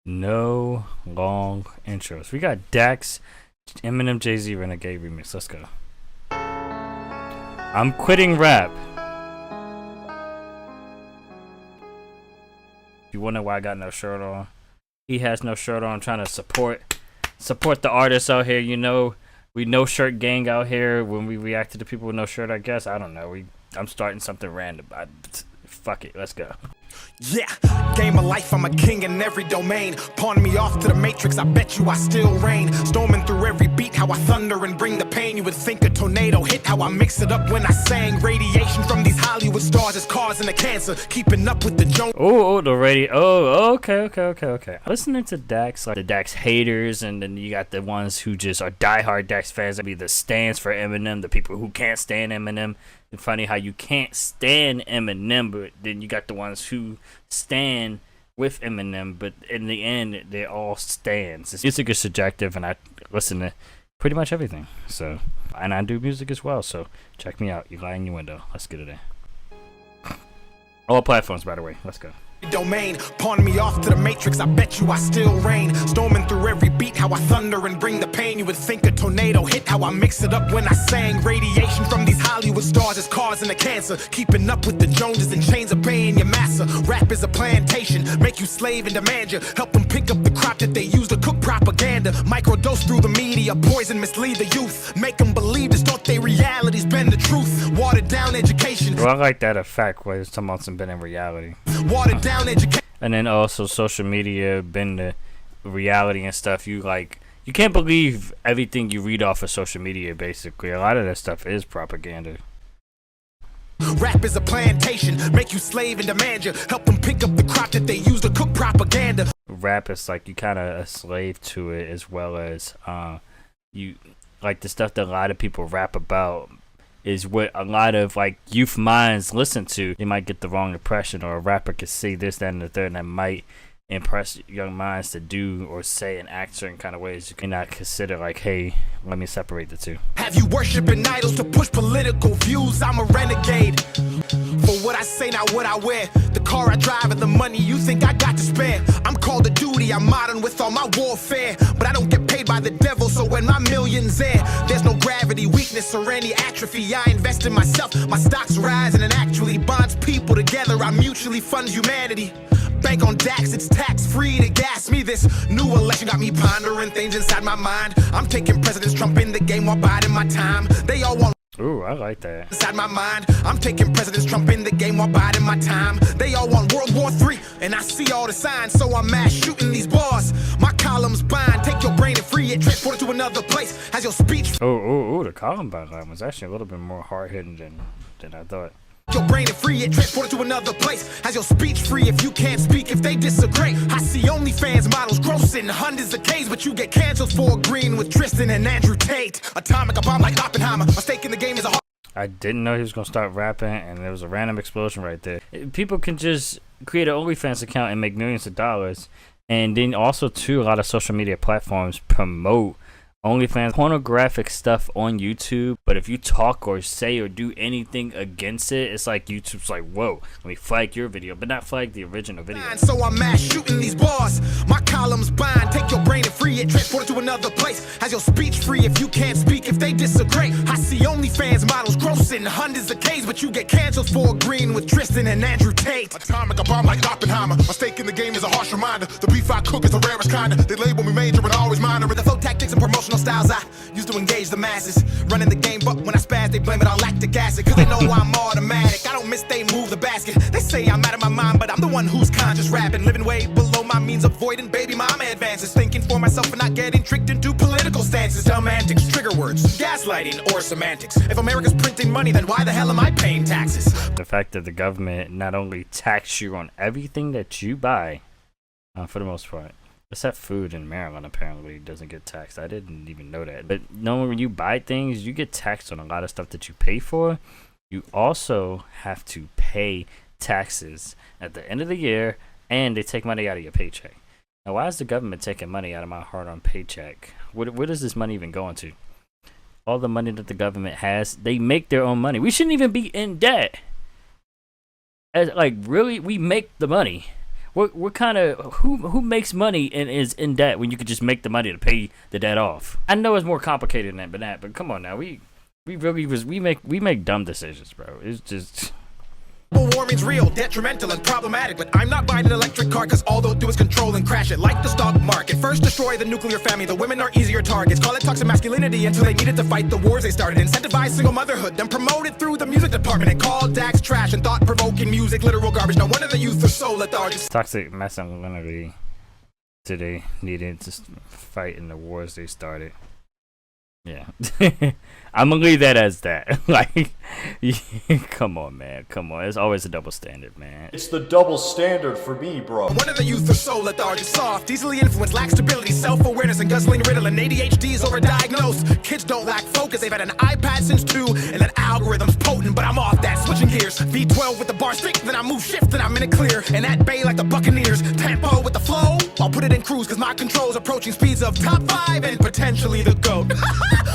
No long intros. We got Dax Eminem Jay Renegade remix. Let's go. I'm quitting rap. You wonder why I got no shirt on? He has no shirt on. I'm trying to support the artists out here. You know, we no shirt gang out here. When we react to the people with no shirt, I guess I don't know. I'm starting something random. Fuck it. Let's go. Yeah, game of life, I'm a king in every domain. Pawn me off to the matrix, I bet you I still reign. Storming through every beat, how I thunder and bring the pain. You would think a tornado hit, how I mix it up when I sang. Radiation from these Hollywood stars is causing a cancer. Keeping up with the Jones. Oh, the radio. Oh, okay. Listening to Dax, like the Dax haters, and then you got the ones who just are diehard Dax fans. That be the stands for Eminem, the people who can't stand Eminem. It's funny how you can't stand Eminem, but then you got the ones who stand with Eminem, but in the end, they're all stands. Music is subjective, and I listen to pretty much everything. So, and I do music as well, so check me out. You lie in your window. Let's get it in. All platforms, by the way. Let's go. Domain, pawn me off to the matrix, I bet you I still reign. Storming through every beat, how I thunder and bring the pain. You would think a tornado hit, how I mix it up when I sang. Radiation from these Hollywood stars is causing a cancer. Keeping up with the Joneses and chains are paying your massa. Rap is a plantation, make you slave and demand you. Help them pick up the crop that they use to cook propaganda. Microdose through the media, poison mislead the youth. Make them believe this, thought they reality's been the truth. Watered down education. Well, I like that effect where it's talking about some been in reality. Watered down education. And then also social media, been the reality and stuff. You can't believe everything you read off of social media. Basically, a lot of that stuff is propaganda. Rap is a plantation, make you slave and demand you. Help them pick up the crop that they use to cook propaganda. Rap is like you kind of a slave to it, as well as you like the stuff that a lot of people rap about is what a lot of like youth minds listen to. They might get the wrong impression, or a rapper could say this, that, and the third, and that might impress young minds to do or say and act certain kind of ways. You cannot consider like, hey, let me separate the two. Have you worshiping idols to push political views? I'm a renegade. For what I say, not what I wear. The car I drive and the money you think I got to spare. I'm called to duty, I'm modern with all my warfare. But I don't get paid by the devil, so when my million's there, there's no gravity, weakness, or any atrophy. I invest in myself, my stocks rise, and it actually bonds people together. I mutually fund humanity. Bank on Dax, it's tax-free to gas me. This new election got me pondering things inside my mind. I'm taking President Trump in the game while biding my time. They all want. Ooh, I like that. Inside my mind, I'm taking President Trump in the game while biding my time. They all want World War III, and I see all the signs, so I'm mass shooting these bars. My columns bind, take your brain and free it, transport it to another place. Has your speech. Oh, the Columbine line was actually a little bit more hard-hitting than I thought. Your brain and free it, transport it to another place. Has your speech free if you can't speak, if they disagree. I see OnlyFans models grossing hundreds of K's, but you get canceled for agreeing with Tristan and Andrew Tate. Atomic, a bomb like Oppenheimer. Mistake in the game is a hard. I didn't know he was gonna start rapping, and there was a random explosion right there. People can just create an OnlyFans account and make millions of dollars, and then also too, a lot of social media platforms promote OnlyFans pornographic stuff on YouTube, but if you talk or say or do anything against it, it's like YouTube's like, whoa, let me flag your video, but not flag the original video. So I'm mass shooting these bars. My columns bind, take your brain and free it, transport it to another place. Has your speech free if you can't speak, if they disagree. I see OnlyFans models grossing hundreds of K's, but you get canceled for agreeing with Tristan and Andrew Tate. Atomic, a bomb like Oppenheimer. Mistake in the game is a harsh reminder. The beef I cook is the rarest kind. They label me major and always minor. The flow tactics and promotional styles I used to engage the masses. Running the game, but when I spaz, they blame it on lactic acid. Cause they know I'm automatic. I don't miss, they move the basket. They say I'm out of my mind, but I'm the one who's conscious rapping. Living way below my means, avoiding baby mama advances. Thinking for myself and not getting tricked into political stances. Dumb antics, trigger words, gaslighting, or semantics. If America's printing money, then why the hell am I paying taxes? The fact that the government not only tax you on everything that you buy, for the most part, except food in Maryland apparently doesn't get taxed. I didn't even know that. But knowing when you buy things, you get taxed on a lot of stuff that you pay for. You also have to pay taxes at the end of the year, and they take money out of your paycheck. Now, why is the government taking money out of my hard-earned paycheck? Where does this money even go into? All the money that the government has, they make their own money. We shouldn't even be in debt. Like, really, we make the money. What kind of who makes money and is in debt when you could just make the money to pay the debt off? I know it's more complicated than that, but come on now, we make dumb decisions, bro. It's just. Global warming's real, detrimental and problematic, but I'm not buying an electric car cause all they'll do is control and crash it like the stock market. First destroy the nuclear family, the women are easier targets. Call it toxic masculinity until they needed to fight the wars they started. Incentivize single motherhood, then promote it through the music department and call Dax trash and thought-provoking music literal garbage. No wonder the youth are so lethargic. Toxic masculinity today needed to fight in the wars they started. Yeah. I'm gonna leave that as that. Like, come on, man. Come on. It's always a double standard, man. It's the double standard for me, bro. One of the youth are so lethargic, soft, easily influenced, lack stability, self-awareness, and guzzling Ritalin. ADHD is overdiagnosed. Kids don't lack focus. They've had an iPad since 2, and that algorithm's potent, but I'm off that. Switching gears. V12 with the bar stick, then I move shift, then I'm in it clear. And at bay like the Buccaneers. Tempo with the flow. I'll put it in cruise, cause my control's approaching speeds of top 5 and potentially the GOAT.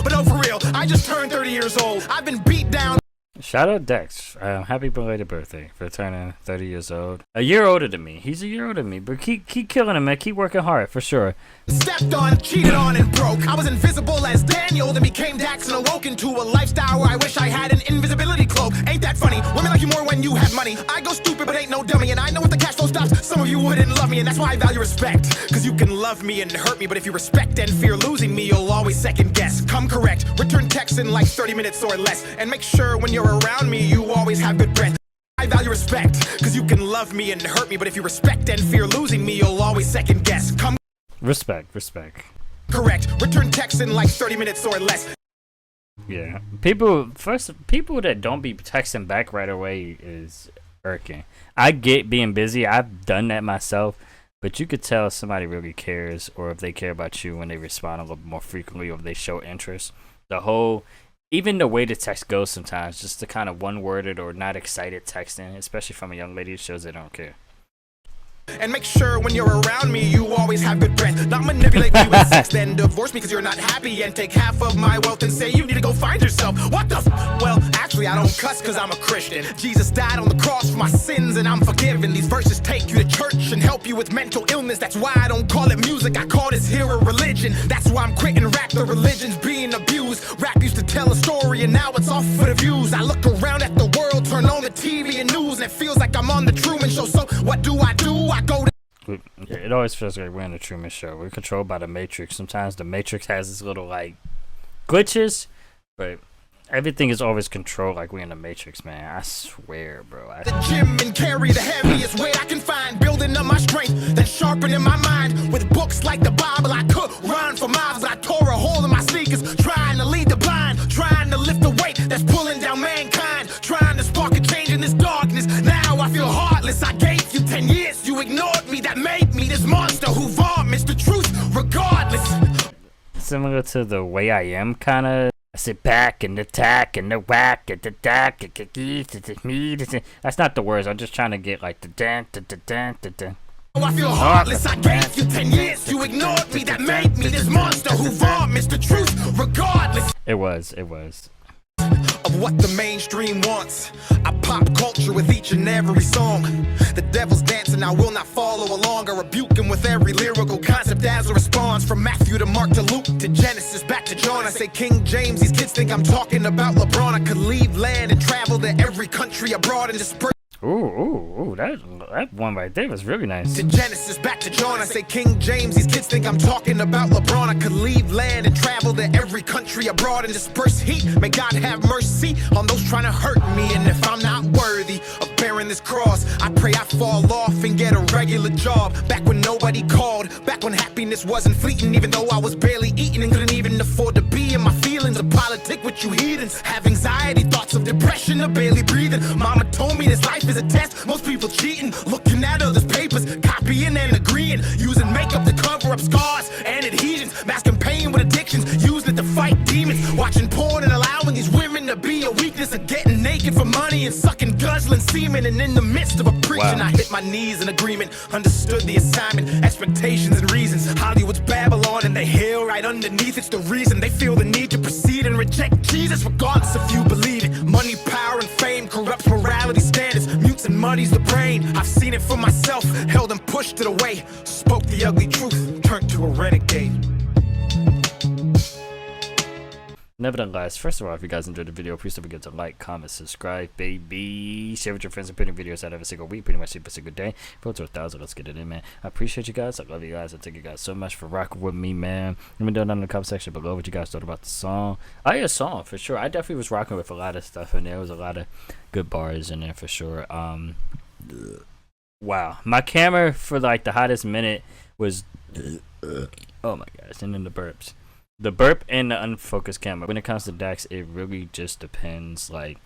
But no, for real, I just turned 30 years old. I've been beat down. Shout out Dax. Happy belated birthday for turning 30 years old. A year older than me. He's a year older than me, but keep killing him, man. Keep working hard for sure. Stepped on, cheated on, and broke. I was invisible as Daniel, then became Dax and awoke into a lifestyle where I wish I had an invisibility cloak. Ain't that funny? Women like you more when you have money. I go stupid, but ain't no dummy, and I know if the cash flow stops, some of you wouldn't love me, and that's why I value respect. Cause you can love me and hurt me, but if you respect and fear losing me, you'll always second guess. Come correct, return text in like 30 minutes or less, and make sure when you're around me, you always have good breath. I value respect, cause you can love me and hurt me, but if you respect and fear losing me, you'll always second guess. Come Respect. correct, return text in like 30 minutes or less. Yeah. People that don't be texting back right away is irking. I get being busy. I've done that myself, but you could tell if somebody really cares or if they care about you when they respond a little more frequently or if they show interest. Even the way the text goes sometimes, just the kind of one-worded or not excited texting, especially from a young lady, it shows they don't care. And make sure when you're around me, you always have good breath. Not manipulate me with sex, then divorce me cause you're not happy, and take half of my wealth and say you need to go find yourself. What the Well, actually I don't cuss cause I'm a Christian. Jesus died on the cross for my sins and I'm forgiven. These verses take you to church and help you with mental illness. That's why I don't call it music, I call this here a religion. That's why I'm quitting rap, the religion's being abused. Rap used to tell a story and now it's all for the views. I look around at the world, turn on the TV and news, and it feels like I'm on the Truman Show. So what do? I go to It always feels like we're in the Truman Show. We're controlled by the Matrix. Sometimes the Matrix has this little like glitches, but everything is always controlled like we're in the Matrix, man. I swear, bro. the gym and carry the heaviest weight I can find, building up my strength, then sharpening my mind with books like the Bible. I could run for miles, but I tore a hole in my sneakers, trying to lead the blind, trying to lift the weight that's pulling down mankind, trying to spark a change in this darkness. Now I feel heartless. I gave you 10 years, you ignored me. That made me this monster who vomits the truth regardless. Similar to the Way I Am kind of. I sit back and attack and the whack and the dack and the me. That's not the words. I'm just trying to get like the dan da da dan da da. Oh, I feel heartless. I gave you 10 years, you ignored me. That made me this monster who vomits the truth regardless. It was. Of what the mainstream wants. I pop culture with each and every song. The devil's dancing, I will not follow along. I rebuke him with every lyrical concept as a response. From Matthew to Mark to Luke to Genesis back to John. I say King James, these kids think I'm talking about LeBron. I could leave land and travel to every country abroad and disperse. Ooh, that one right there was really nice. To Genesis back to John, I say King James, these kids think I'm talking about LeBron. I could leave land and travel to every country abroad and disperse heat. May God have mercy on those trying to hurt me, and if I'm not worthy of bearing this cross, I pray I fall off and get a regular job. Back when nobody called, back when happiness wasn't fleeting, even though I was barely eating and couldn't even afford to be in my feelings. A politic with you heathens, have anxiety, thoughts of depression, or barely breathing. Mama told me this life is a test, most people cheating, looking at others' papers, copying and agreeing, using makeup to cover up scars and adhesions, masking pain with addictions, using it to fight demons, watching porn and allowing these women to be a weakness, of getting naked for money and sucking guzzling semen. And in the midst of a preaching, I hit my knees in agreement, understood the assignment, expectations and reasons. Hollywood's Babylon and the hill right underneath, it's the reason they feel the need to proceed and reject Jesus regardless if you believe it. Money, power and fame corrupts morality standards, mutes and money muddies the brain. I've seen it for myself, held and pushed it away. Spoke the ugly truth, turned to a renegade. Nevertheless, first of all, if you guys enjoyed the video, please don't forget to like, comment, subscribe, baby. Share with your friends. I'm putting videos out every single week, pretty much every single day. Go to 1,000. Let's get it in, man. I appreciate you guys. I love you guys. I thank you guys so much for rocking with me, man. Let me know down in the comment section below what you guys thought about the song. I a song for sure. I definitely was rocking with a lot of stuff in there. There was a lot of good bars in there for sure. Wow, my camera for like the hottest minute was oh my gosh, and then the burps. The burp and the unfocused camera. When it comes to Dax, it really just depends. Like,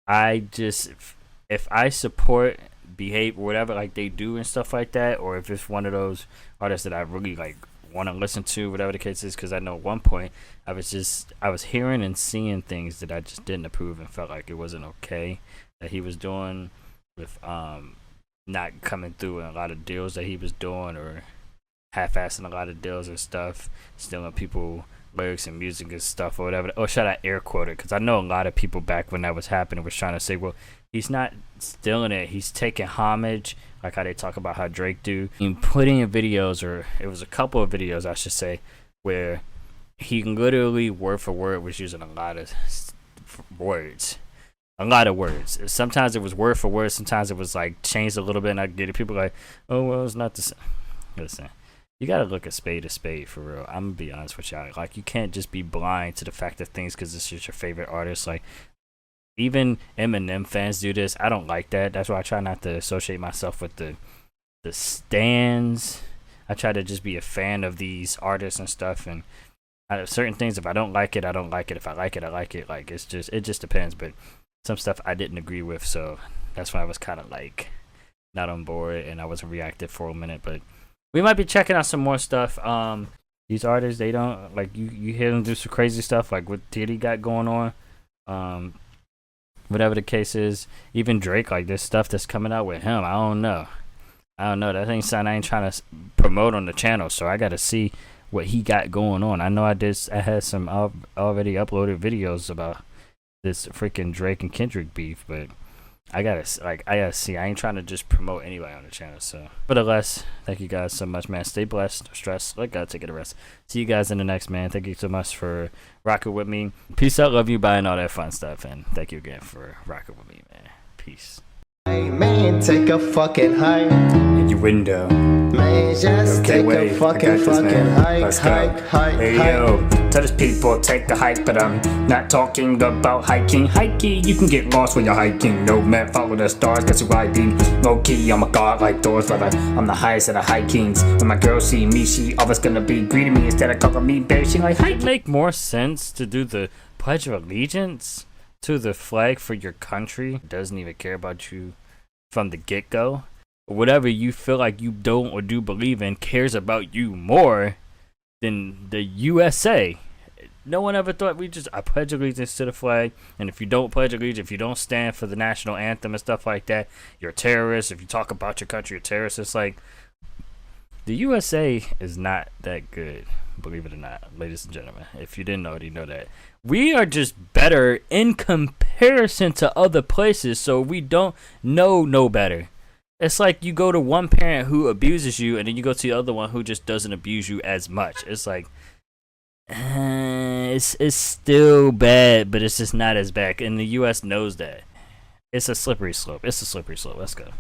if I support behave whatever like they do and stuff like that, or if it's one of those artists that I really like want to listen to, whatever the case is, because I know at one point I was hearing and seeing things that I just didn't approve and felt like it wasn't okay that he was doing with not coming through in a lot of deals that he was doing, or half-assing a lot of deals and stuff, stealing people lyrics and music and stuff or whatever. Oh, should I air quote it? Because I know a lot of people back when that was happening was trying to say, well, he's not stealing it, he's taking homage, like how they talk about how Drake do, and putting in videos, or it was a couple of videos I should say, where he literally word for word was using a lot of words. Sometimes it was word for word, sometimes it was like changed a little bit, and I get it. People are like, oh well, it's not the same. Listen, you gotta look a spade for real. I'm gonna be honest with y'all. Like, you can't just be blind to the fact of things because it's just your favorite artist. Like, even Eminem fans do this. I don't like that. That's why I try not to associate myself with the stands. I try to just be a fan of these artists and stuff. And out of certain things, if I don't like it, I don't like it. If I like it, I like it. Like, it just depends. But some stuff I didn't agree with, so that's why I was kind of like not on board and I wasn't reactive for a minute. But we might be checking out some more stuff. These artists, they don't like you hear them do some crazy stuff like what Diddy got going on. Whatever the case is, even Drake, like this stuff that's coming out with him, I don't know. That ain't something I ain't trying to promote on the channel, so I gotta see what he got going on. I know I had some already uploaded videos about this freaking Drake and Kendrick beef, but I gotta see. I ain't trying to just promote anybody on the channel. So, but nevertheless, thank you guys so much, man. Stay blessed, don't stress. Let God take it a rest. See you guys in the next, man. Thank you so much for rocking with me. Peace out, love you, bye, and all that fun stuff. And thank you again for rocking with me, man. Peace. Hey man, take a fucking hike. In your window. Man, just take a fucking hike. Hey yo, tell these people take a hike, but I'm not talking about hiking. Hiking, you can get lost when you're hiking. No man, follow the stars, guess who I be? Low key, I'm a god like Thor's brother. I'm the highest of the hikings. When my girl see me, she always gonna be greeting me instead of calling me babe. She like, hike. Make more sense to do the Pledge of Allegiance to the flag for your country. Doesn't even care about you from the get-go. Whatever you feel like you don't or do believe in cares about you more than the USA. No one ever thought I pledge allegiance to the flag, and if you don't pledge allegiance, if you don't stand for the national anthem and stuff like that, you're a terrorist. If you talk about your country, you're a terrorist. It's like, the USA is not that good, believe it or not, ladies and gentlemen. If you didn't know it, you know that. We are just better in comparison to other places, so we don't know no better. It's like you go to one parent who abuses you, and then you go to the other one who just doesn't abuse you as much. It's like, it's still bad, but it's just not as bad. And the U.S. knows that. It's a slippery slope. Let's go.